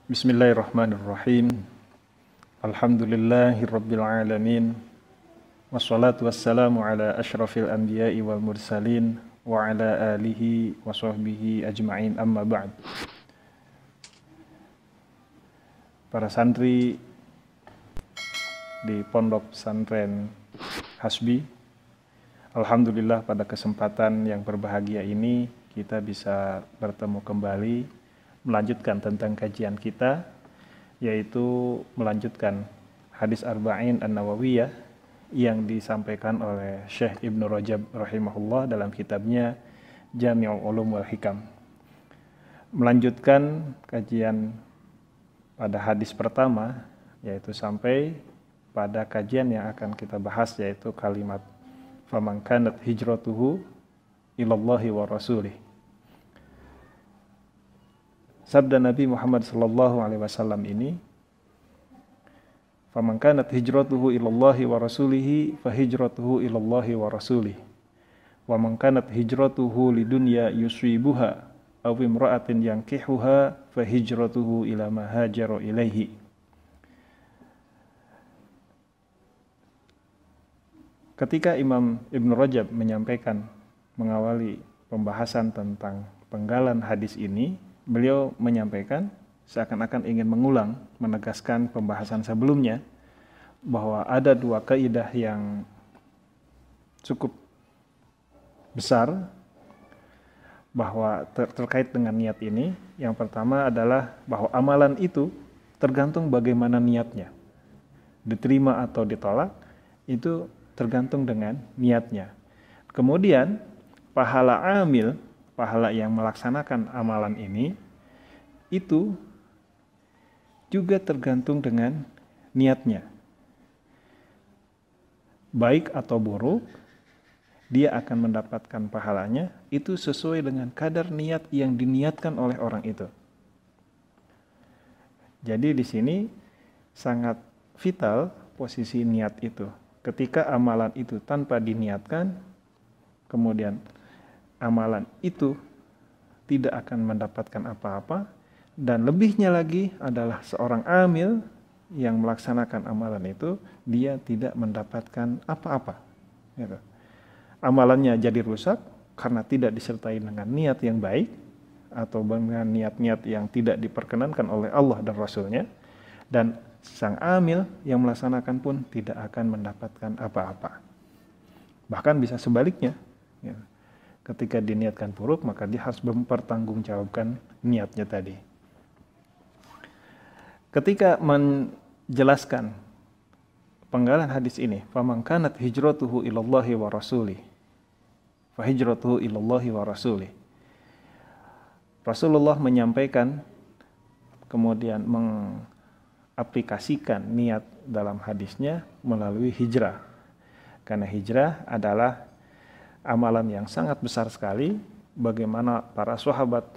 Bismillahirrahmanirrahim. Alhamdulillahirabbil alamin. Wassalatu wassalamu ala asyrafil anbiya'i wal mursalin wa ala alihi wa sahbihi ajma'in, amma ba'd. Para santri di Pondok Pesantren Hasbi, alhamdulillah pada kesempatan yang berbahagia ini kita bisa bertemu kembali melanjutkan tentang kajian kita, yaitu melanjutkan hadis Arba'in An-Nawawiyah yang disampaikan oleh Syekh Ibnu Rajab rahimahullah dalam kitabnya Jami'ul Ulum wal Hikam. Melanjutkan kajian pada hadis pertama, yaitu sampai pada kajian yang akan kita bahas, yaitu kalimat faman kanat hijratuhu ilallahi wa rasulih. Sabda Nabi Muhammad sallallahu alaihi wasallam ini, faman kanat hijratuhu ilallahi wa rasulihi fa hijratuhu ilallahi wa rasulih. Wa man kanat hijratuhu lidunya yusibuha aw imra'atin yankihuha fa hijratuhu ila ma hajara ilaihi. Ketika Imam Ibnu Rajab menyampaikan mengawali pembahasan tentang penggalan hadis ini, beliau menyampaikan seakan-akan ingin mengulang, menegaskan pembahasan sebelumnya, bahwa ada dua kaidah yang cukup besar bahwa terkait dengan niat ini. Yang pertama adalah bahwa amalan itu tergantung bagaimana niatnya. Diterima atau ditolak itu tergantung dengan niatnya. Kemudian pahala amil, pahala yang melaksanakan amalan ini, itu juga tergantung dengan niatnya. Baik atau buruk, dia akan mendapatkan pahalanya itu sesuai dengan kadar niat yang diniatkan oleh orang itu. Jadi di sini sangat vital posisi niat itu. Ketika amalan itu tanpa diniatkan, kemudian amalan itu tidak akan mendapatkan apa-apa, dan lebihnya lagi adalah seorang amil yang melaksanakan amalan itu, dia tidak mendapatkan apa-apa. Gitu. Amalannya jadi rusak karena tidak disertai dengan niat yang baik atau dengan niat-niat yang tidak diperkenankan oleh Allah dan Rasulnya, dan sang amil yang melaksanakan pun tidak akan mendapatkan apa-apa. Bahkan bisa sebaliknya. Gitu. Ketika diniatkan buruk, maka dia harus mempertanggungjawabkan niatnya tadi. Ketika menjelaskan penggalan hadis ini, faman kanat hijratuhu ilallahi wa rasulih, fa hijratuhu ilallahi wa rasulih. Rasulullah menyampaikan, kemudian mengaplikasikan niat dalam hadisnya melalui hijrah. Karena hijrah adalah amalan yang sangat besar sekali, bagaimana para sahabat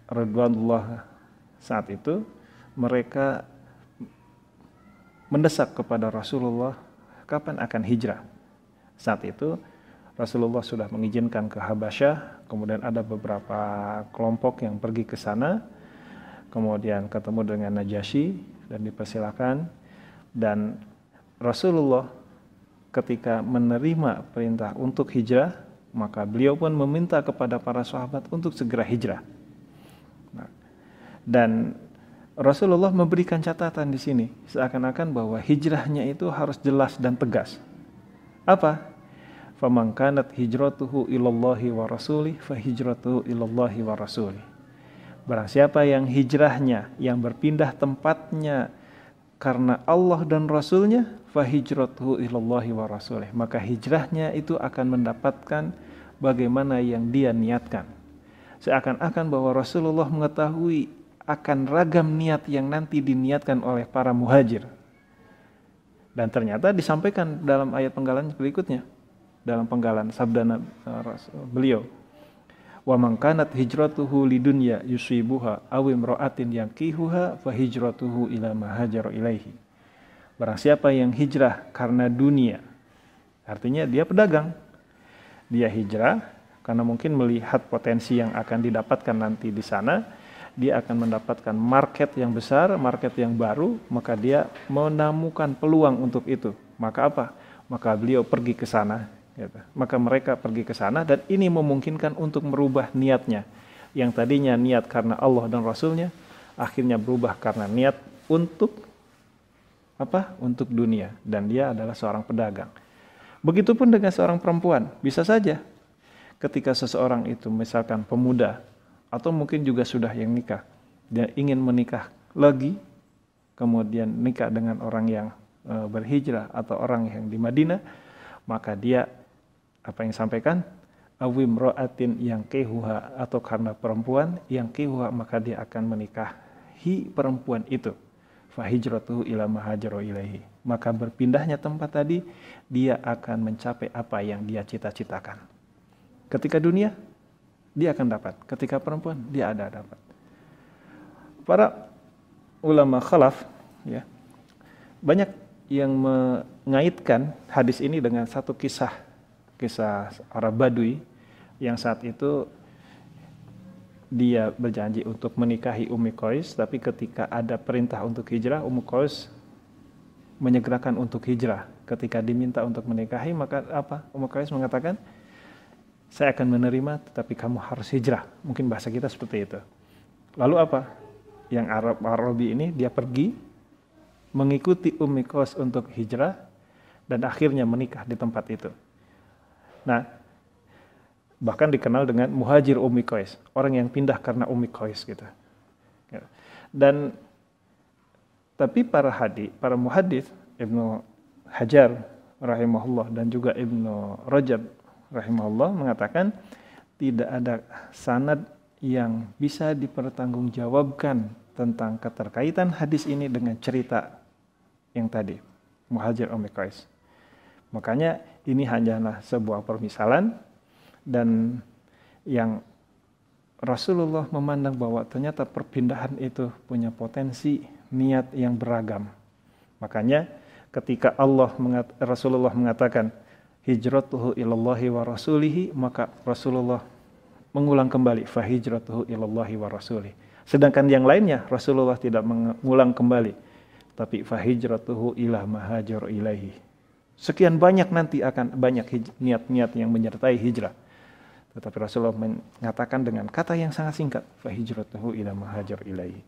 radhiyallahu saat itu mereka mendesak kepada Rasulullah kapan akan hijrah. Saat itu Rasulullah sudah mengizinkan ke Habasyah, kemudian ada beberapa kelompok yang pergi ke sana, kemudian ketemu dengan Najasyi dan dipersilakan, dan Rasulullah ketika menerima perintah untuk hijrah, maka beliau pun meminta kepada para sahabat untuk segera hijrah. Nah, dan Rasulullah memberikan catatan di sini, seakan-akan bahwa hijrahnya itu harus jelas dan tegas. Apa? Faman kanat hijratuhu ilallahi wa rasulih, fa hijratuhu ilallahi wa rasulih. Barang siapa yang hijrahnya, yang berpindah tempatnya karena Allah dan Rasulnya, fa hijratuhu ilallahi wa rasulih, maka hijrahnya itu akan mendapatkan bagaimana yang dia niatkan. Seakan-akan bahwa Rasulullah mengetahui akan ragam niat yang nanti diniatkan oleh para muhajir. Dan ternyata disampaikan dalam ayat penggalan berikutnya, dalam penggalan sabda beliau, wa man kanat hijratuhu lidunya yusibuha aw imra'atin yankihuha fa hijratuhu ila ma hajara ilaihi. Barang siapa yang hijrah karena dunia, artinya dia pedagang, dia hijrah karena mungkin melihat potensi yang akan didapatkan nanti di sana, dia akan mendapatkan market yang besar, market yang baru, maka dia menemukan peluang untuk itu. Maka apa? Maka beliau pergi ke sana. Gitu. Maka mereka pergi ke sana dan ini memungkinkan untuk merubah niatnya. Yang tadinya niat karena Allah dan Rasulnya, akhirnya berubah karena niat untuk apa? Untuk dunia. Dan dia adalah seorang pedagang. Begitupun dengan seorang perempuan. Bisa saja ketika seseorang itu misalkan pemuda, atau mungkin juga sudah yang nikah, dia ingin menikah lagi, kemudian nikah dengan orang yang berhijrah atau orang yang di Madinah, maka dia apa yang sampaikan, awim ro'atin yang kehuha, atau karena perempuan yang kehuha, maka dia akan menikahi perempuan itu. Fahijratuhu ila mahajaro ilaihi. Maka berpindahnya tempat tadi, dia akan mencapai apa yang dia cita-citakan. Ketika dunia, dia akan dapat. Ketika perempuan, dia ada dapat. Para ulama khalaf, ya, banyak yang mengaitkan hadis ini dengan satu kisah Arab Badui yang saat itu dia berjanji untuk menikahi Ummi Qais, tapi ketika ada perintah untuk hijrah, Ummi Qais menyegerakan untuk hijrah. Ketika diminta untuk menikahi, maka apa? Ummi Qais mengatakan, saya akan menerima, tetapi kamu harus hijrah. Mungkin bahasa kita seperti itu. Lalu apa? Yang Arabi ini, dia pergi, mengikuti Ummi Qais untuk hijrah, dan akhirnya menikah di tempat itu. Nah, bahkan dikenal dengan muhajir Ummi Qais. Orang yang pindah karena Ummi Qais gitu. Dan, tapi para muhadits, Ibnu Hajar rahimahullah, dan juga Ibnu Rajab rahimahullah mengatakan tidak ada sanad yang bisa dipertanggungjawabkan tentang keterkaitan hadis ini dengan cerita yang tadi, Muhajir Ummi Qais. Makanya ini hanyalah sebuah permisalan dan yang Rasulullah memandang bahwa ternyata perpindahan itu punya potensi niat yang beragam. Makanya ketika Rasulullah mengatakan hijratuhu ilallahi wa rasulihi, maka Rasulullah mengulang kembali fahijratuhu ilallahi wa rasulihi. Sedangkan yang lainnya Rasulullah tidak mengulang kembali, tapi fahijratuhu ila mahajar ilaihi. Sekian banyak nanti akan banyak niat-niat yang menyertai hijrah. Tetapi Rasulullah mengatakan dengan kata yang sangat singkat, fahijratuhu ila mahajar ilaihi.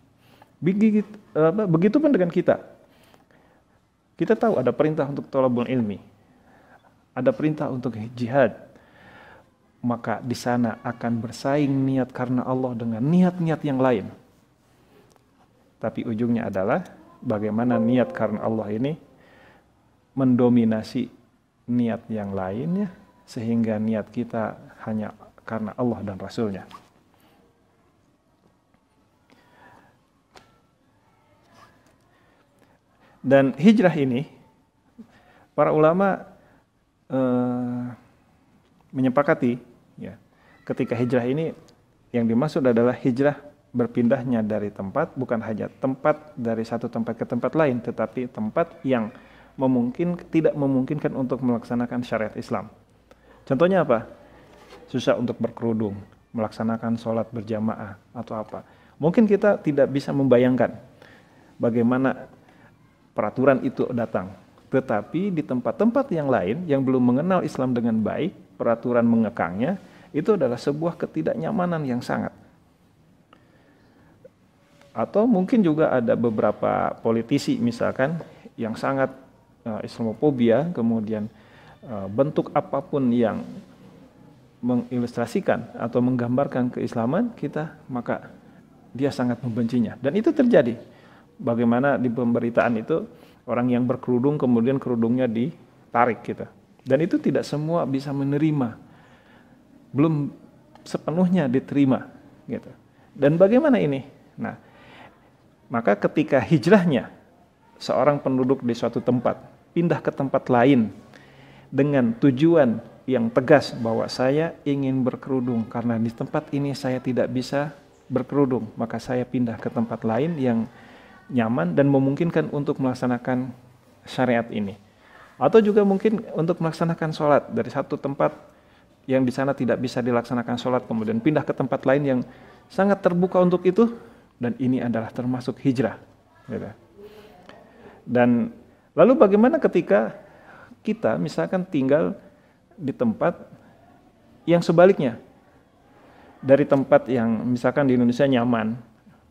Begitupun dengan kita. Kita tahu ada perintah untuk thalabul ilmi. Ada perintah untuk jihad, maka di sana akan bersaing niat karena Allah dengan niat-niat yang lain. Tapi ujungnya adalah bagaimana niat karena Allah ini mendominasi niat yang lainnya, sehingga niat kita hanya karena Allah dan Rasulnya. Dan hijrah ini, para ulama menyepakati ya, ketika hijrah ini yang dimaksud adalah hijrah berpindahnya dari tempat, bukan hanya tempat dari satu tempat ke tempat lain, tetapi tempat yang tidak memungkinkan untuk melaksanakan syariat Islam. Contohnya apa? Susah untuk berkerudung, melaksanakan sholat berjamaah atau apa. Mungkin kita tidak bisa membayangkan bagaimana peraturan itu datang. Tetapi di tempat-tempat yang lain yang belum mengenal Islam dengan baik, peraturan mengekangnya, itu adalah sebuah ketidaknyamanan yang sangat. Atau mungkin juga ada beberapa politisi misalkan yang sangat Islamofobia, kemudian bentuk apapun yang mengilustrasikan atau menggambarkan keislaman kita, maka dia sangat membencinya. Dan itu terjadi. Bagaimana di pemberitaan itu, orang yang berkerudung kemudian kerudungnya ditarik gitu. Dan itu tidak semua bisa menerima. Belum sepenuhnya diterima gitu. Dan bagaimana ini? Nah, maka ketika hijrahnya seorang penduduk di suatu tempat pindah ke tempat lain dengan tujuan yang tegas bahwa saya ingin berkerudung karena di tempat ini saya tidak bisa berkerudung, maka saya pindah ke tempat lain yang nyaman dan memungkinkan untuk melaksanakan syariat ini. Atau juga mungkin untuk melaksanakan sholat dari satu tempat yang di sana tidak bisa dilaksanakan sholat, kemudian pindah ke tempat lain yang sangat terbuka untuk itu, dan ini adalah termasuk hijrah. Gitu. Dan lalu bagaimana ketika kita misalkan tinggal di tempat yang sebaliknya, dari tempat yang misalkan di Indonesia nyaman,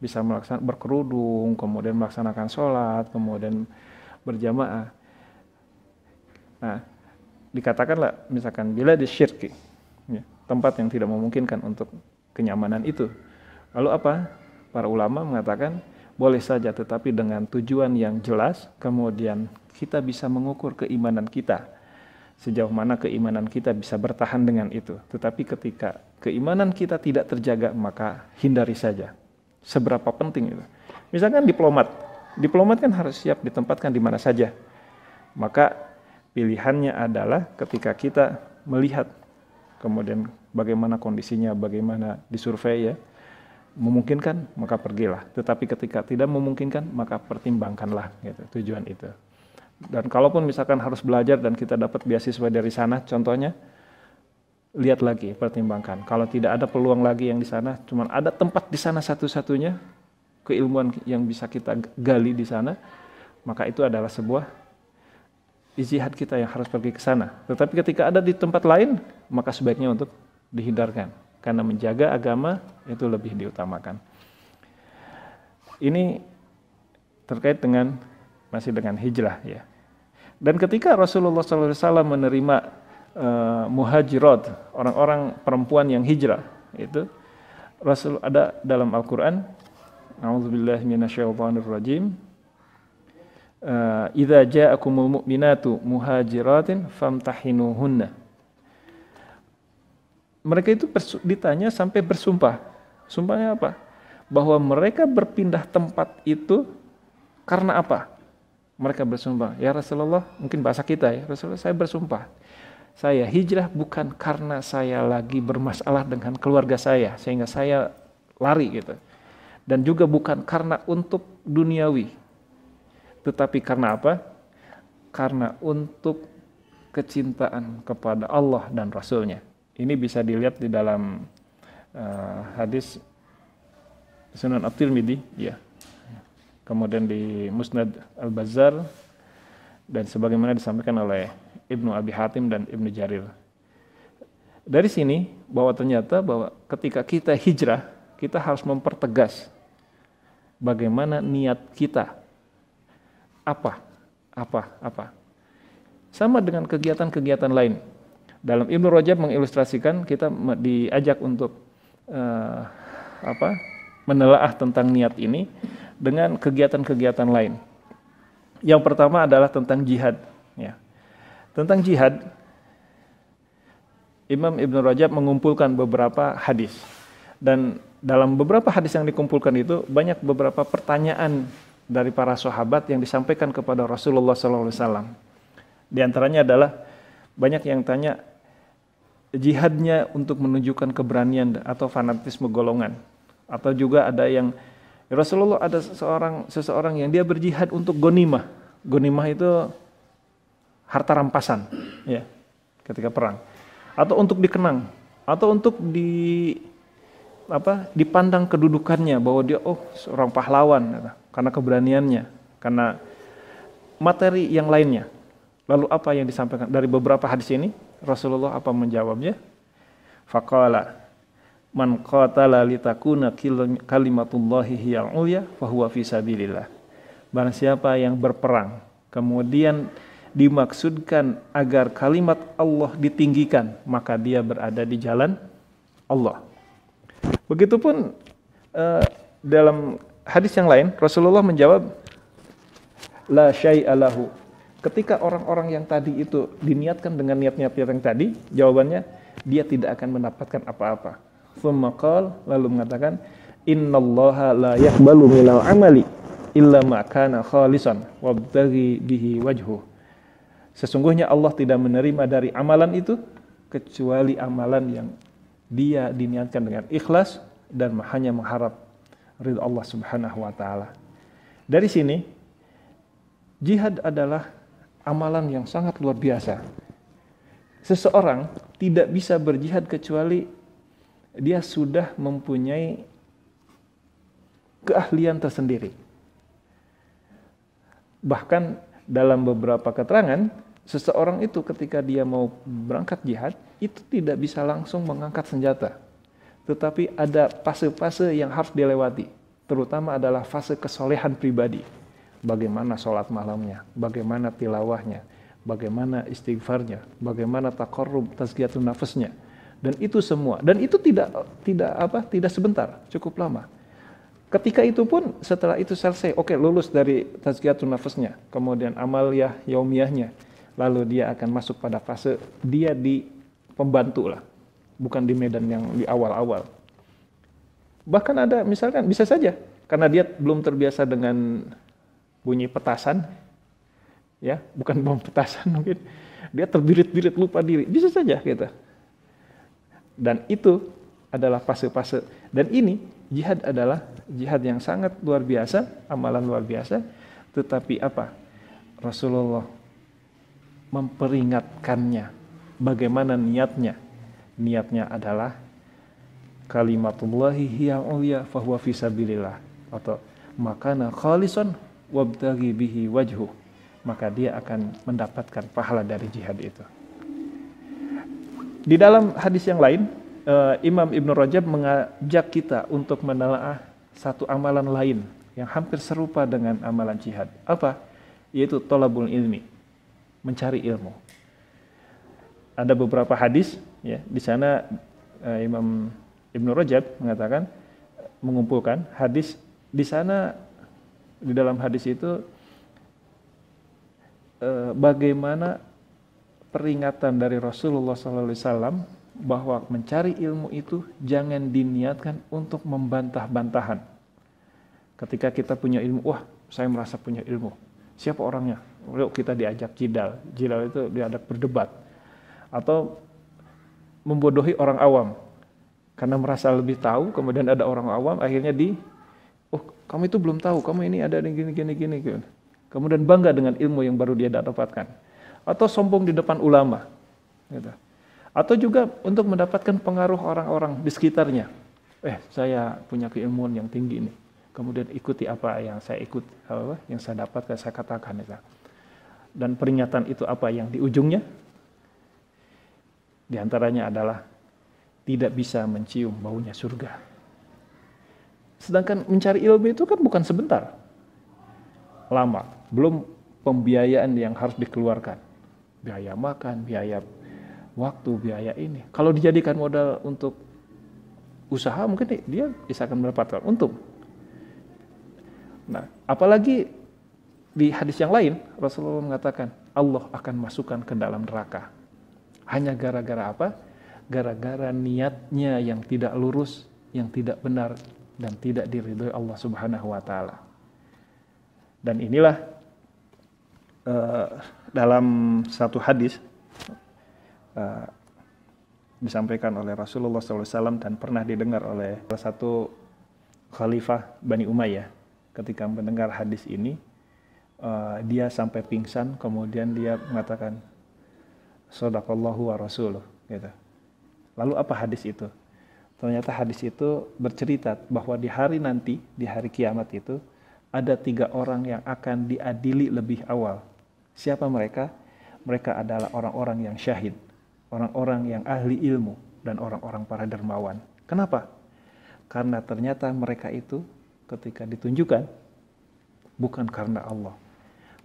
bisa berkerudung, kemudian melaksanakan sholat, kemudian berjamaah. Nah, dikatakanlah misalkan bila disyirki, ya, tempat yang tidak memungkinkan untuk kenyamanan itu. Lalu apa? Para ulama mengatakan boleh saja, tetapi dengan tujuan yang jelas, kemudian kita bisa mengukur keimanan kita. Sejauh mana keimanan kita bisa bertahan dengan itu. Tetapi ketika keimanan kita tidak terjaga, maka hindari saja. Seberapa penting itu. Misalkan diplomat kan harus siap ditempatkan di mana saja. Maka pilihannya adalah ketika kita melihat, kemudian bagaimana kondisinya, bagaimana disurvei ya, memungkinkan maka pergilah, tetapi ketika tidak memungkinkan maka pertimbangkanlah gitu, tujuan itu. Dan kalaupun misalkan harus belajar dan kita dapat beasiswa dari sana, contohnya, lihat lagi, pertimbangkan. Kalau tidak ada peluang lagi yang di sana, cuma ada tempat di sana satu-satunya keilmuan yang bisa kita gali di sana, maka itu adalah sebuah ijtihad kita yang harus pergi ke sana. Tetapi ketika ada di tempat lain, maka sebaiknya untuk dihindarkan. Karena menjaga agama itu lebih diutamakan. Ini terkait dengan masih dengan hijrah ya. Dan ketika Rasulullah SAW menerima muhajirat, orang-orang perempuan yang hijrah, itu Rasul ada dalam Al-Quran, A'udzubillahi minasyaitonirrajim, idza ja'akumul mu'minatu muhajiratin famtahinuhunna. Mereka itu ditanya sampai bersumpah. Sumpahnya apa? Bahwa mereka berpindah tempat itu karena apa? Mereka bersumpah, ya Rasulullah, mungkin bahasa kita ya, Rasulullah saya bersumpah, saya hijrah bukan karena saya lagi bermasalah dengan keluarga saya, sehingga saya lari gitu. Dan juga bukan karena untuk duniawi. Tetapi karena apa? Karena untuk kecintaan kepada Allah dan Rasulnya. Ini bisa dilihat di dalam hadis Sunan At-Tirmidzi, ya. Kemudian di Musnad Al-Bazzar dan sebagaimana disampaikan oleh Ibnu Abi Hatim dan Ibnu Jarir. Dari sini bahwa ternyata bahwa ketika kita hijrah, kita harus mempertegas bagaimana niat kita. Apa? Sama dengan kegiatan-kegiatan lain. Dalam Ibnu Rajab mengilustrasikan, kita diajak untuk menelaah tentang niat ini dengan kegiatan-kegiatan lain. Yang pertama adalah tentang jihad. Ya. Tentang jihad, Imam Ibnu Rajab mengumpulkan beberapa hadis. Dan dalam beberapa hadis yang dikumpulkan itu banyak beberapa pertanyaan dari para sahabat yang disampaikan kepada Rasulullah SAW. Di antaranya adalah banyak yang tanya, jihadnya untuk menunjukkan keberanian atau fanatisme golongan, atau juga ada yang Rasulullah ada seseorang yang dia berjihad untuk gonimah. Gonimah itu harta rampasan, ya, ketika perang, atau untuk dikenang, atau untuk dipandang kedudukannya bahwa dia seorang pahlawan karena keberaniannya, karena materi yang lainnya. Lalu apa yang disampaikan dari beberapa hadis ini? Rasulullah apa menjawabnya? Faqala man qatala litakuna kalimatullahi hiyal ulya fahuwa fi sabilillah. Barang siapa yang berperang kemudian dimaksudkan agar kalimat Allah ditinggikan, maka dia berada di jalan Allah. Begitupun dalam hadis yang lain Rasulullah menjawab la syai'a lahu. Ketika orang-orang yang tadi itu diniatkan dengan niat-niat yang tadi, jawabannya dia tidak akan mendapatkan apa-apa. Tsumma qala, lalu mengatakan innallaha la yaqbalu minal amali illa ma kana khalisan wabtaghi bihi wajhu. Sesungguhnya Allah tidak menerima dari amalan itu kecuali amalan yang dia diniatkan dengan ikhlas dan hanya mengharap ridha Allah Subhanahu wa taala. Dari sini jihad adalah amalan yang sangat luar biasa. Seseorang tidak bisa berjihad kecuali dia sudah mempunyai keahlian tersendiri. Bahkan dalam beberapa keterangan, seseorang itu ketika dia mau berangkat jihad, itu tidak bisa langsung mengangkat senjata. Tetapi ada fase-fase yang harus dilewati. Terutama adalah fase kesolehan pribadi. Bagaimana sholat malamnya, bagaimana tilawahnya, bagaimana istighfarnya, bagaimana taqarrub, tazkiyatun nafasnya. Dan itu semua. Dan itu tidak sebentar, cukup lama. Ketika itu pun setelah itu selesai, oke, lulus dari tazkiyatun nafasnya, kemudian amaliyah yaumiyahnya, lalu dia akan masuk pada fase dia di pembantu lah, bukan di medan yang di awal-awal. Bahkan ada misalkan bisa saja karena dia belum terbiasa dengan bunyi petasan, ya, bukan bom petasan mungkin, dia terbirit-birit lupa diri, bisa saja gitu. Dan itu adalah fase-fase, dan ini jihad adalah jihad yang sangat luar biasa, amalan luar biasa, tetapi apa? Rasulullah memperingatkannya bagaimana niatnya. Niatnya adalah kalimatullahi hiya ulya fahuwa fisabilillah, atau makana khalisan wabtaghi bihi wajhu, maka dia akan mendapatkan pahala dari jihad itu. Di dalam hadis yang lain, Imam Ibn Rajab mengajak kita untuk menelaah satu amalan lain yang hampir serupa dengan amalan jihad. Apa? Yaitu thalabul ilmi, mencari ilmu. Ada beberapa hadis, ya, di sana Imam Ibn Rajab mengatakan, mengumpulkan hadis di sana, di dalam hadis itu bagaimana peringatan dari Rasulullah SAW bahwa mencari ilmu itu jangan diniatkan untuk membantah-bantahan. Ketika kita punya ilmu, wah saya merasa punya ilmu, siapa orangnya? Yuk kita diajak jidal. Jidal itu diajak berdebat. Atau membodohi orang awam. Karena merasa lebih tahu, kemudian ada orang awam, akhirnya kamu itu belum tahu, kamu ini ada gini. Kemudian bangga dengan ilmu yang baru dia dapatkan. Atau sombong di depan ulama, gitu. Atau juga untuk mendapatkan pengaruh orang-orang di sekitarnya. Saya punya keilmuan yang tinggi nih. Kemudian ikuti apa yang saya yang saya dapatkan, saya katakan. Gitu. Dan peringatan itu apa yang di ujungnya? Di antaranya adalah tidak bisa mencium baunya surga. Sedangkan mencari ilmu itu kan bukan sebentar. Lama, belum pembiayaan yang harus dikeluarkan. Biaya makan, biaya waktu, biaya ini. Kalau dijadikan modal untuk usaha, mungkin dia bisa akan mendapatkan untung. Nah, apalagi di hadis yang lain, Rasulullah mengatakan, Allah akan masukkan ke dalam neraka. Hanya gara-gara apa? Gara-gara niatnya yang tidak lurus, yang tidak benar, dan tidak diridhoi Allah Subhanahu wa Ta'ala. Dan inilah dalam satu hadis disampaikan oleh Rasulullah SAW dan pernah didengar oleh salah satu khalifah Bani Umayyah. Ketika mendengar hadis ini, dia sampai pingsan, kemudian dia mengatakan, Shadaqallahu wa rasuluh. Gitu. Lalu apa hadis itu? Ternyata hadis itu bercerita bahwa di hari nanti, di hari kiamat itu, ada 3 orang yang akan diadili lebih awal. Siapa mereka? Mereka adalah orang-orang yang syahid, orang-orang yang ahli ilmu, dan orang-orang para dermawan. Kenapa? Karena ternyata mereka itu ketika ditunjukkan, bukan karena Allah.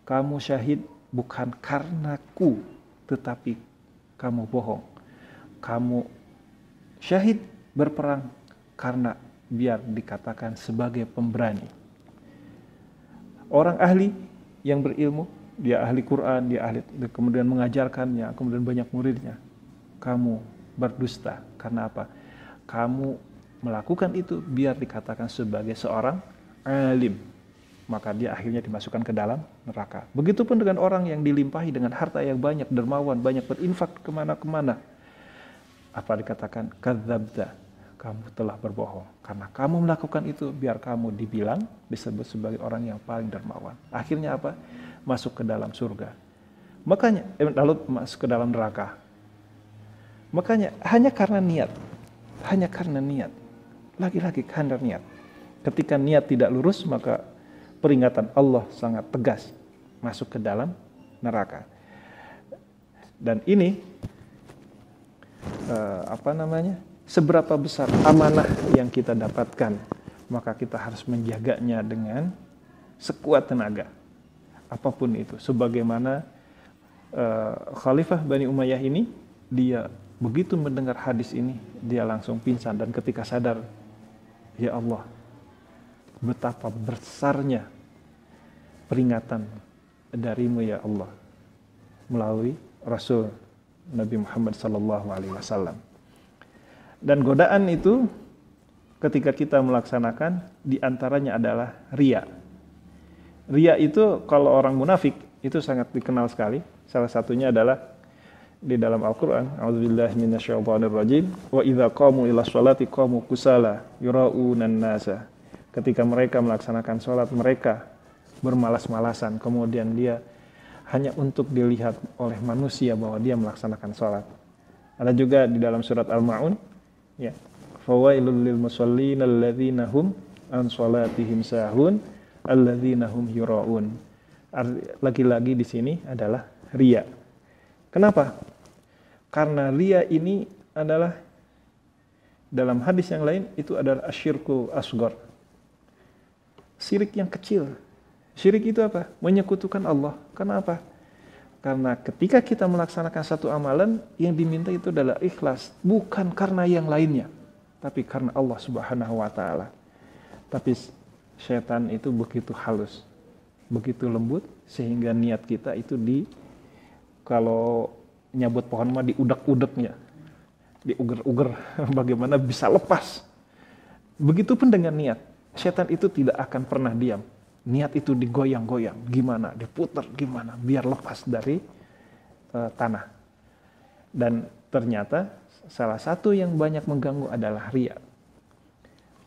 Kamu syahid bukan karenaku, tetapi kamu bohong. Kamu syahid berperang karena biar dikatakan sebagai pemberani. Orang ahli yang berilmu, dia ahli Quran, dia ahli, kemudian mengajarkannya, kemudian banyak muridnya. Kamu berdusta. Karena apa? Kamu melakukan itu biar dikatakan sebagai seorang alim. Maka dia akhirnya dimasukkan ke dalam neraka. Begitupun dengan orang yang dilimpahi dengan harta yang banyak, dermawan, banyak berinfak kemana-kemana. Apa dikatakan? Kadzabta. Kamu telah berbohong. Karena kamu melakukan itu biar kamu dibilang, disebut sebagai orang yang paling dermawan. Akhirnya apa? Masuk ke dalam surga. Makanya, lalu masuk ke dalam neraka. Makanya, hanya karena niat. Lagi-lagi karena niat. Ketika niat tidak lurus, maka peringatan Allah sangat tegas, masuk ke dalam neraka. Dan ini seberapa besar amanah yang kita dapatkan, maka kita harus menjaganya dengan sekuat tenaga, apapun itu. Sebagaimana Khalifah Bani Umayyah ini, dia begitu mendengar hadis ini, dia langsung pingsan, dan ketika sadar, ya Allah, betapa besarnya peringatan darimu ya Allah, melalui Rasul Nabi Muhammad SAW. Dan godaan itu ketika kita melaksanakan, diantaranya adalah riya. Riya itu kalau orang munafik itu sangat dikenal sekali. Salah satunya adalah di dalam Al-Quran, a'udzubillahi minasyaitonirrajim, wa idza qamu ila sholati qamu kusala yura'unan nasa. Ketika mereka melaksanakan sholat, mereka bermalas-malasan, kemudian dia hanya untuk dilihat oleh manusia bahwa dia melaksanakan sholat. Ada juga di dalam surat Al-Ma'un, ya, fawailul lil musallin alladzina hum an sholatihim sahun alladzina hum yura'un. Lagi-lagi di sini adalah riya. Kenapa? Karena riya ini adalah, dalam hadis yang lain, itu adalah asyirku asghar, syirik yang kecil. Syirik itu apa? Menyekutukan Allah. Kenapa? Karena ketika kita melaksanakan satu amalan, yang diminta itu adalah ikhlas, bukan karena yang lainnya, tapi karena Allah Subhanahu wa Ta'ala. Tapi setan itu begitu halus, begitu lembut, sehingga niat kita itu kalau nyabut pohon mah diudak-udaknya, diuger-uger, bagaimana bisa lepas. Begitupun dengan niat, setan itu tidak akan pernah diam. Niat itu digoyang-goyang, gimana, diputar gimana, biar lepas dari tanah. Dan ternyata salah satu yang banyak mengganggu adalah riya.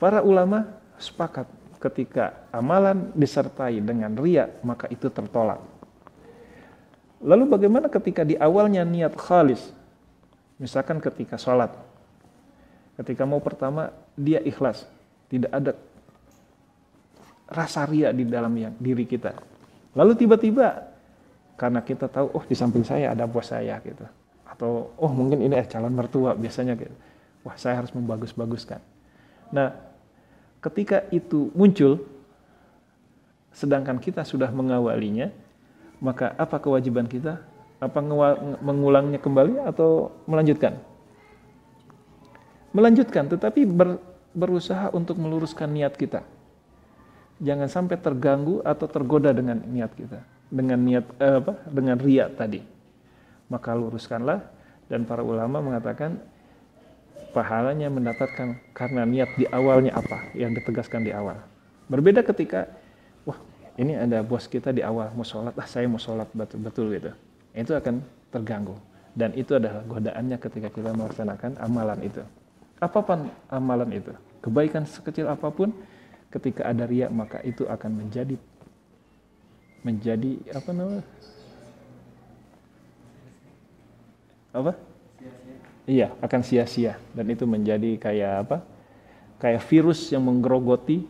Para ulama sepakat ketika amalan disertai dengan riya, maka itu tertolak. Lalu bagaimana ketika di awalnya niat khalis? Misalkan ketika sholat, ketika mau pertama dia ikhlas, tidak ada rasa riya di dalam diri kita. Lalu tiba-tiba karena kita tahu, oh di samping saya ada bos saya gitu, atau oh mungkin ini calon mertua biasanya gitu, wah saya harus membagus-baguskan. Nah, ketika itu muncul, sedangkan kita sudah mengawalinya, maka apa kewajiban kita? Apa mengulangnya kembali atau melanjutkan? Melanjutkan, tetapi berusaha untuk meluruskan niat kita. Jangan sampai terganggu atau tergoda dengan niat kita, dengan niat dengan riya tadi. Maka luruskanlah, dan para ulama mengatakan pahalanya mendapatkan karena niat di awalnya apa yang ditegaskan di awal. Berbeda ketika wah ini ada bos kita di awal mau sholat, saya mau sholat betul-betul gitu. Itu akan terganggu, dan itu adalah godaannya ketika kita melaksanakan amalan itu. Apapun amalan itu, kebaikan sekecil apapun, ketika ada riya maka itu akan menjadi Iya, akan sia-sia, dan itu menjadi kayak virus yang menggerogoti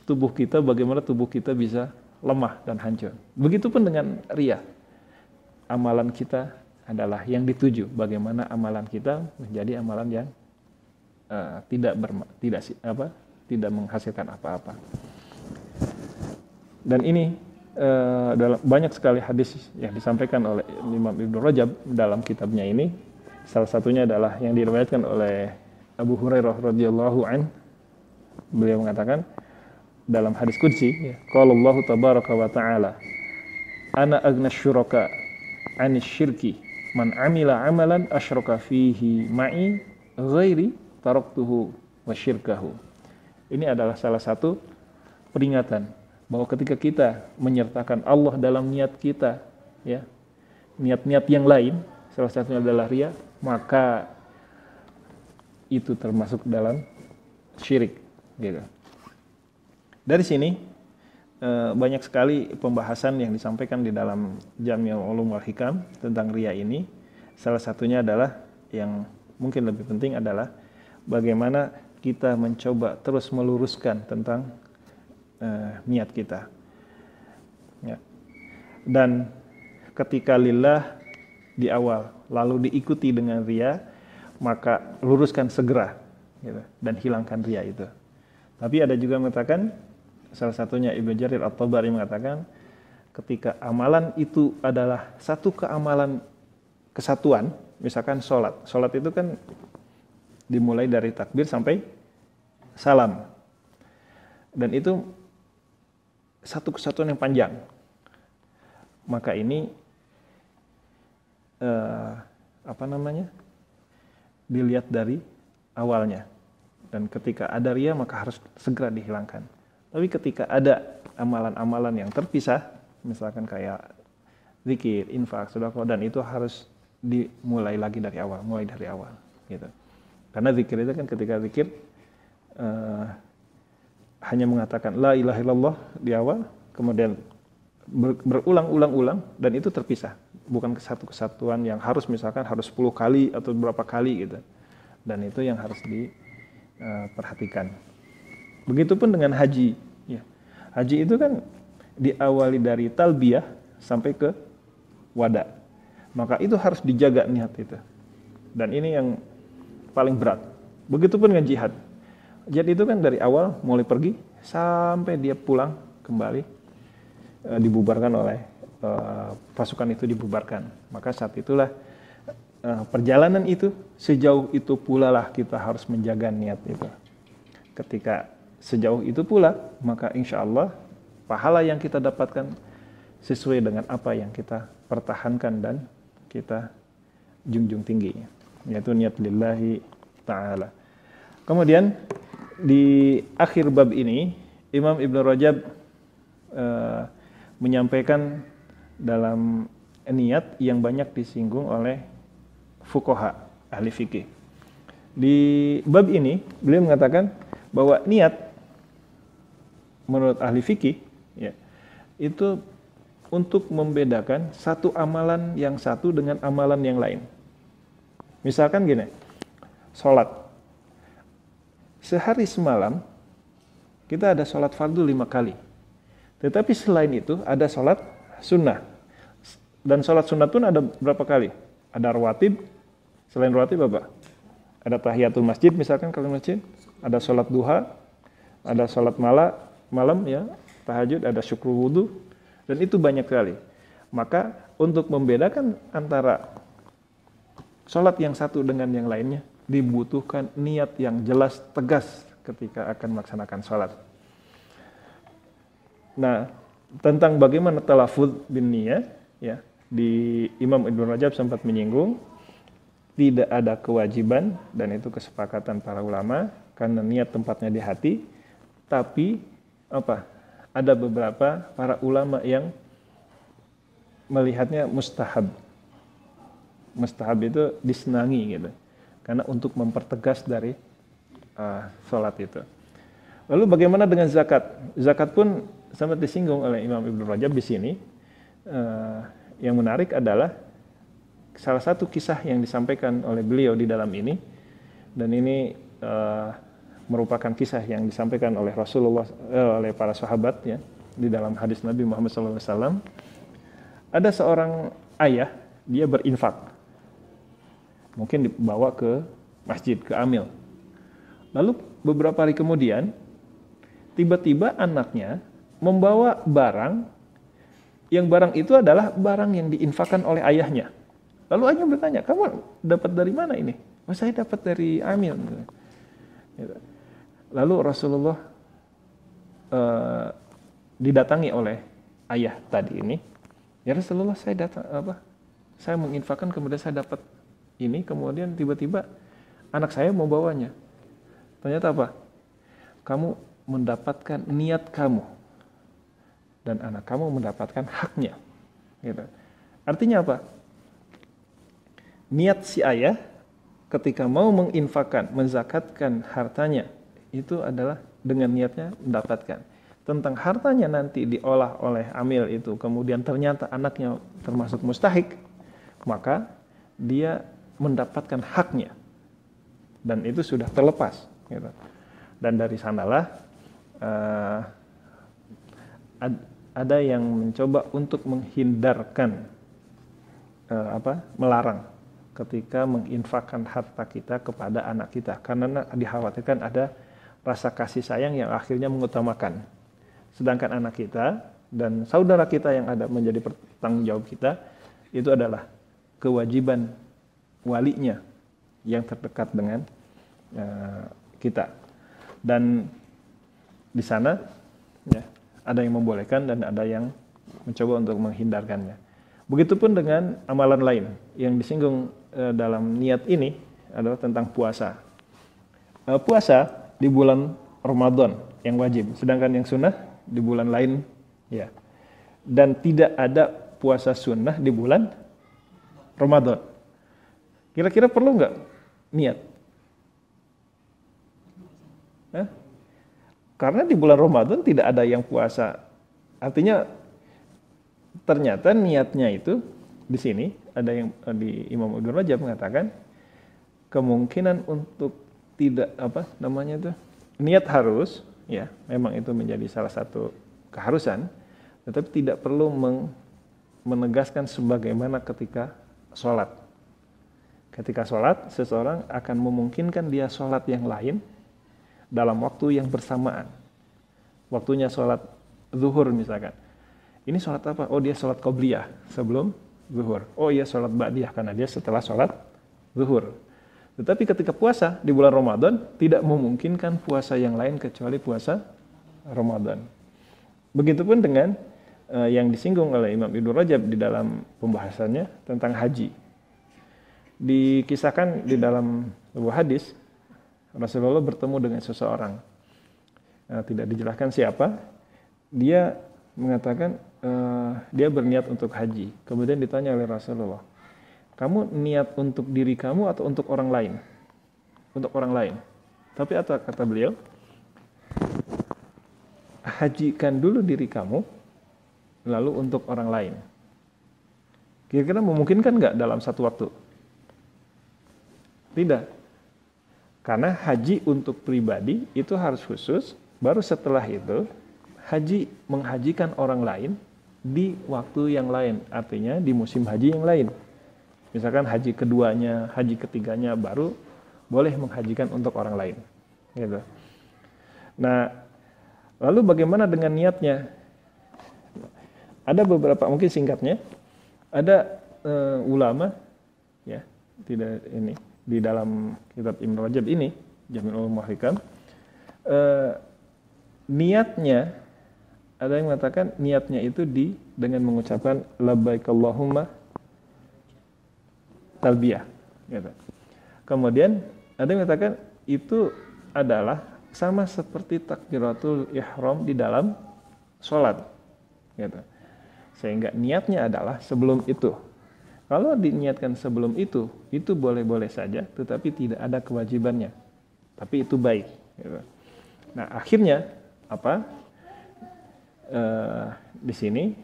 tubuh kita, bagaimana tubuh kita bisa lemah dan hancur. Begitupun dengan riya. Amalan kita adalah yang dituju, bagaimana amalan kita menjadi amalan yang tidak menghasilkan apa-apa. Dan ini dalam banyak sekali hadis yang disampaikan oleh Imam Ibnu Rajab dalam kitabnya ini. Salah satunya adalah yang diriwayatkan oleh Abu Hurairah radhiyallahu an. Beliau mengatakan dalam hadis qudsi, qala Allah tabaraka wa taala, ana aghna syuraka 'anis syirki man 'amila 'amalan asyraka fihi ma'i ghairi taraktuhu wa syirkahu. Ini adalah salah satu peringatan bahwa ketika kita menyertakan Allah dalam niat kita, ya, niat-niat yang lain, salah satunya adalah riya, maka itu termasuk dalam syirik, gitu. Dari sini banyak sekali pembahasan yang disampaikan di dalam Jami' Ulum wal Hikam tentang riya ini. Salah satunya adalah yang mungkin lebih penting adalah bagaimana kita mencoba terus meluruskan tentang niat kita. Ya. Dan ketika lillah di awal, lalu diikuti dengan riya, maka luruskan segera gitu, dan hilangkan riya itu. Tapi ada juga mengatakan, salah satunya Ibnu Jarir At-Tabari mengatakan, ketika amalan itu adalah satu keamalan kesatuan, misalkan sholat. Sholat itu kan dimulai dari takbir sampai salam. Dan itu satu kesatuan yang panjang. Maka ini dilihat dari awalnya. Dan ketika ada riya maka harus segera dihilangkan. Tapi ketika ada amalan-amalan yang terpisah, misalkan kayak zikir, infak, sedekah, dan itu harus dimulai lagi dari awal, mulai dari awal gitu. Karena zikir itu kan ketika zikir hanya mengatakan la ilaha illallah di awal, kemudian berulang-ulang dan itu terpisah, bukan satu kesatuan yang harus misalkan harus 10 kali atau berapa kali gitu. Dan itu yang harus diperhatikan. Begitupun dengan haji ya. Haji itu kan diawali dari talbiyah sampai ke wada. Maka itu harus dijaga niat itu. Dan ini yang paling berat. Begitupun dengan jihad. Jihad itu kan dari awal mulai pergi sampai dia pulang kembali dibubarkan oleh pasukan itu dibubarkan. Maka saat itulah perjalanan itu sejauh itu pula lah kita harus menjaga niat itu. Ketika sejauh itu pula maka insya Allah pahala yang kita dapatkan sesuai dengan apa yang kita pertahankan dan kita junjung tinggi, yaitu niat lillahi ta'ala. Kemudian di akhir bab ini Imam Ibnu Rajab menyampaikan dalam niat yang banyak disinggung oleh fuqaha, ahli fikih. Di bab ini beliau mengatakan bahwa niat menurut ahli fikih ya, itu untuk membedakan satu amalan yang satu dengan amalan yang lain. Misalkan gini, sholat. Sehari semalam kita ada sholat fardu 5 kali. Tetapi selain itu ada sholat sunnah. Dan sholat sunnah pun ada berapa kali? Ada rawatib. Selain rawatib apa? Ada tahiyatul masjid misalkan kalau masjid. Ada sholat duha. Ada sholat malam ya, tahajud. Ada syukur wudu. Dan itu banyak sekali. Maka untuk membedakan antara sholat yang satu dengan yang lainnya, dibutuhkan niat yang jelas, tegas ketika akan melaksanakan sholat. Nah, tentang bagaimana talafuz bin niyah, ya, di Imam Ibnu Rajab sempat menyinggung, tidak ada kewajiban, dan itu kesepakatan para ulama, karena niat tempatnya di hati, tapi ada beberapa para ulama yang melihatnya mustahab. Mustahab itu disenangi gitu. Karena untuk mempertegas dari sholat itu. Lalu bagaimana dengan zakat? Zakat pun sangat disinggung oleh Imam Ibnu Rajab di sini. Yang menarik adalah salah satu kisah yang disampaikan oleh beliau di dalam ini, dan ini merupakan kisah yang disampaikan oleh Rasulullah, oleh para sahabat ya, di dalam hadis Nabi Muhammad SAW. Ada seorang ayah, dia berinfak, mungkin dibawa ke masjid, ke amil. Lalu beberapa hari kemudian, tiba-tiba anaknya membawa barang, yang barang itu adalah barang yang diinfakkan oleh ayahnya. Lalu ayahnya bertanya, kamu dapat dari mana ini? Oh, saya dapat dari amil. Lalu Rasulullah didatangi oleh ayah tadi ini. Ya Rasulullah, saya menginfakkan, kemudian saya dapat ini, kemudian tiba-tiba anak saya mau bawanya. Ternyata apa? Kamu mendapatkan niat kamu, dan anak kamu mendapatkan haknya. Gitu. Artinya apa? Niat si ayah ketika mau menginfakkan, menzakatkan hartanya, itu adalah dengan niatnya mendapatkan. Tentang hartanya nanti diolah oleh amil itu, kemudian ternyata anaknya termasuk mustahik, maka dia mendapatkan haknya. Dan itu sudah terlepas gitu. Dan dari sanalah ada yang mencoba untuk menghindarkan melarang ketika menginfakkan harta kita kepada anak kita, karena dikhawatirkan ada rasa kasih sayang yang akhirnya mengutamakan, sedangkan anak kita dan saudara kita yang ada menjadi tanggung jawab kita itu adalah kewajiban walinya yang terdekat dengan kita. Dan di sana ya, ada yang membolehkan dan ada yang mencoba untuk menghindarkannya. Begitupun dengan amalan lain yang disinggung dalam niat ini adalah tentang puasa. Puasa di bulan Ramadan yang wajib, sedangkan yang sunnah di bulan lain ya. Dan tidak ada puasa sunnah di bulan Ramadan. Kira-kira perlu nggak niat? Karena di bulan Ramadan tidak ada yang puasa. Artinya ternyata niatnya itu di sini ada yang di Imam Ibnu Rajab mengatakan kemungkinan untuk tidak niat harus ya, memang itu menjadi salah satu keharusan, tetapi tidak perlu menegaskan sebagaimana ketika sholat. Ketika sholat, seseorang akan memungkinkan dia sholat yang lain dalam waktu yang bersamaan. Waktunya sholat zuhur misalkan. Ini sholat apa? Oh, dia sholat qobliyah sebelum zuhur. Oh iya, sholat ba'diyah karena dia setelah sholat zuhur. Tetapi ketika puasa di bulan Ramadan tidak memungkinkan puasa yang lain kecuali puasa Ramadan. Begitupun dengan yang disinggung oleh Imam Ibnu Rajab di dalam pembahasannya tentang haji. Dikisahkan di dalam sebuah hadis Rasulullah bertemu dengan seseorang, tidak dijelaskan siapa. Dia mengatakan dia berniat untuk haji. Kemudian ditanya oleh Rasulullah, kamu niat untuk diri kamu atau untuk orang lain? Untuk orang lain. Tapi apa kata beliau? Hajikan dulu diri kamu, lalu untuk orang lain. Kira-kira memungkinkan nggak dalam satu waktu? Tidak. Karena haji untuk pribadi itu harus khusus, baru setelah itu haji menghajikan orang lain di waktu yang lain, artinya di musim haji yang lain. Misalkan haji keduanya, haji ketiganya baru boleh menghajikan untuk orang lain. Gitu. Nah, lalu bagaimana dengan niatnya? Ada beberapa, mungkin singkatnya, ada ulama ya, tidak ini di dalam kitab Ibnu Rajab ini, Jami'ul Ulum wal Hikam, niatnya ada yang mengatakan niatnya itu dengan mengucapkan labbaik Allahumma talbiyah gitu. Kemudian ada yang mengatakan itu adalah sama seperti takbiratul ihram di dalam sholat gitu. Sehingga niatnya adalah sebelum itu. Kalau diniatkan sebelum itu boleh-boleh saja, tetapi tidak ada kewajibannya. Tapi itu baik. Gitu. Nah, akhirnya apa? Di sini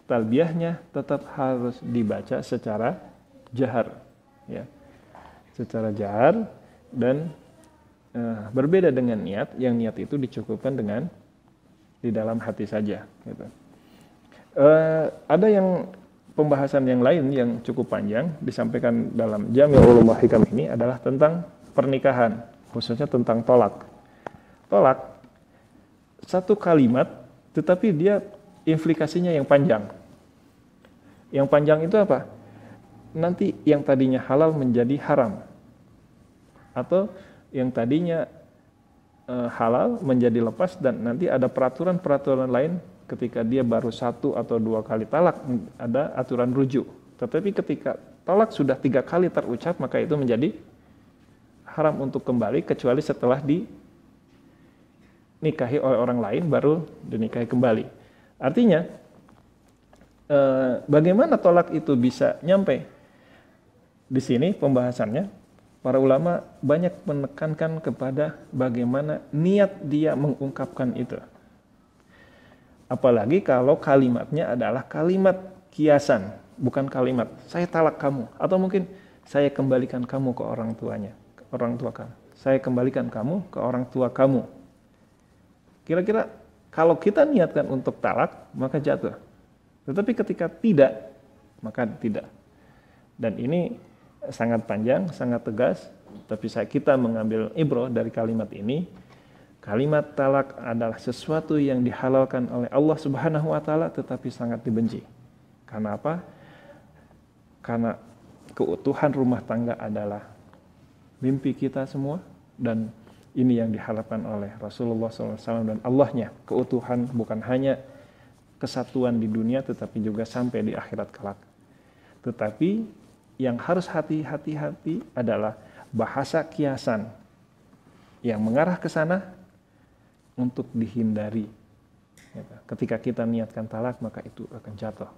talbiyahnya tetap harus dibaca secara jahar, ya, secara jahar dan berbeda dengan niat. Yang niat itu dicukupkan dengan di dalam hati saja. Gitu. Ada yang pembahasan yang lain yang cukup panjang disampaikan dalam Jami'ul Ulum wal Hikam ini adalah tentang pernikahan, khususnya tentang tolak. Tolak satu kalimat, tetapi dia implikasinya yang panjang. Yang panjang itu apa? Nanti yang tadinya halal menjadi haram, atau yang tadinya halal menjadi lepas, dan nanti ada peraturan-peraturan lain. Ketika dia baru 1 atau 2 kali talak, ada aturan rujuk. Tetapi ketika talak sudah 3 kali terucap, maka itu menjadi haram untuk kembali, kecuali setelah dinikahi oleh orang lain, baru dinikahi kembali. Artinya, bagaimana tolak itu bisa nyampe? Di sini pembahasannya, para ulama banyak menekankan kepada bagaimana niat dia mengungkapkan itu. Apalagi kalau kalimatnya adalah kalimat kiasan, bukan kalimat saya talak kamu, atau mungkin saya kembalikan kamu ke orang tuanya, ke orang tua kamu. saya kembalikan kamu ke orang tua kamu. Kira-kira kalau kita niatkan untuk talak, maka jatuh. Tetapi ketika tidak, maka tidak. Dan ini sangat panjang, sangat tegas, tapi kita mengambil ibrah dari kalimat ini. Kalimat talak adalah sesuatu yang dihalalkan oleh Allah Subhanahu wa taala tetapi sangat dibenci. Karena apa? Karena keutuhan rumah tangga adalah mimpi kita semua, dan ini yang diharapkan oleh Rasulullah SAW dan Allahnya. Keutuhan bukan hanya kesatuan di dunia tetapi juga sampai di akhirat kelak. Tetapi yang harus hati-hati adalah bahasa kiasan yang mengarah ke sana untuk dihindari. Ketika kita niatkan talak, maka itu akan jatuh.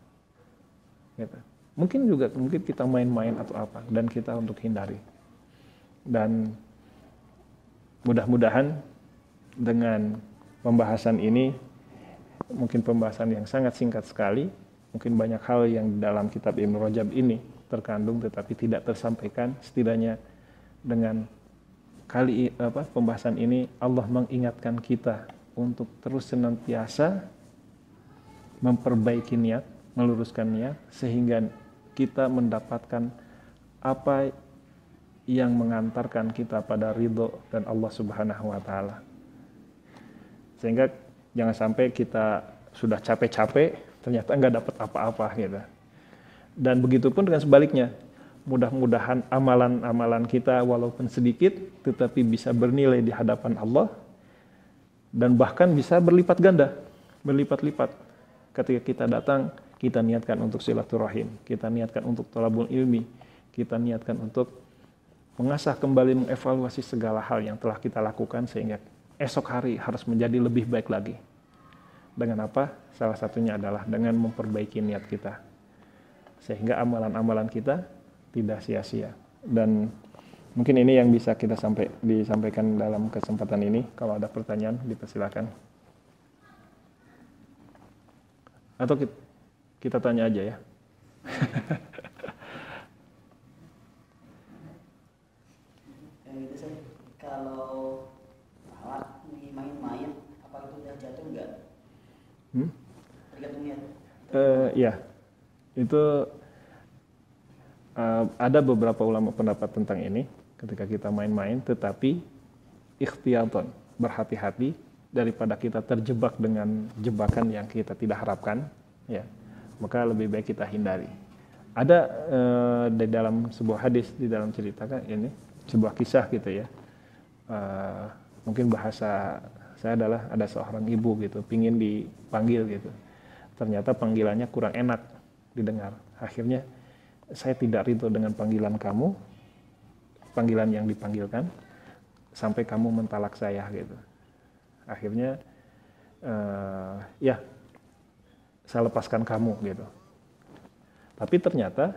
Mungkin kita main-main atau apa, dan kita untuk hindari. Dan mudah-mudahan dengan pembahasan ini, mungkin pembahasan yang sangat singkat sekali, mungkin banyak hal yang dalam kitab Ibnu Rajab ini terkandung tetapi tidak tersampaikan. Setidaknya dengan pembahasan ini Allah mengingatkan kita untuk terus senantiasa memperbaiki niat, meluruskan niat, sehingga kita mendapatkan apa yang mengantarkan kita pada ridho dan Allah Subhanahu wa taala. Sehingga jangan sampai kita sudah capek-capek ternyata nggak dapat apa-apa gitu. Dan begitu pun dengan sebaliknya. Mudah-mudahan amalan-amalan kita walaupun sedikit tetapi bisa bernilai di hadapan Allah dan bahkan bisa berlipat ganda, berlipat-lipat. Ketika kita datang, kita niatkan untuk silaturahim, kita niatkan untuk thalabul ilmi, kita niatkan untuk mengasah kembali, mengevaluasi segala hal yang telah kita lakukan sehingga esok hari harus menjadi lebih baik lagi. Dengan apa? Salah satunya adalah dengan memperbaiki niat kita. Sehingga amalan-amalan kita tidak sia-sia. Dan mungkin ini yang bisa kita disampaikan dalam kesempatan ini. Kalau ada pertanyaan, dipersilakan. Atau kita tanya aja ya. Kalau alat main-main, apa itu udah jatuh enggak? Tergantung niat. Ya, itu ada beberapa ulama pendapat tentang ini ketika kita main-main, tetapi ikhtiyatan, berhati-hati daripada kita terjebak dengan jebakan yang kita tidak harapkan, ya, maka lebih baik kita hindari. Ada di dalam sebuah hadis, di dalam ceritakan ini sebuah kisah gitu ya. Mungkin bahasa saya adalah ada seorang ibu gitu, pingin dipanggil gitu. Ternyata panggilannya kurang enak didengar. Akhirnya saya tidak ridho dengan panggilan kamu, panggilan yang dipanggilkan, sampai kamu mentalak saya gitu. Akhirnya ya saya lepaskan kamu gitu. Tapi ternyata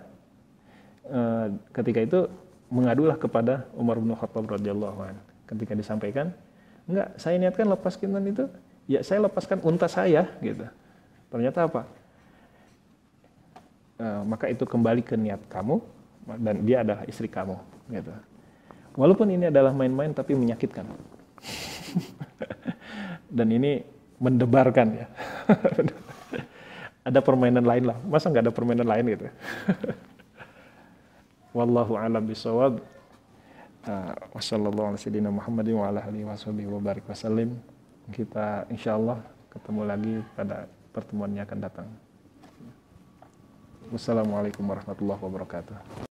ketika itu mengadulah kepada Umar bin Khattab radhiyallahu anhu. Ketika disampaikan, enggak, saya niatkan lepaskan itu, ya saya lepaskan unta saya gitu. Ternyata apa? Maka itu kembali ke niat kamu dan dia adalah istri kamu gitu. Walaupun ini adalah main-main tapi menyakitkan. Dan ini mendebarkan ya. Ada permainan lain lah, masa nggak ada permainan lain gitu. Wallahu a'lam bishawab. Wassallallahu ala sayyidina Muhammadin wa ala alihi washabihi wa barik wasallim. Kita insyaallah ketemu lagi pada pertemuan yang akan datang. Wassalamualaikum warahmatullahi wabarakatuh.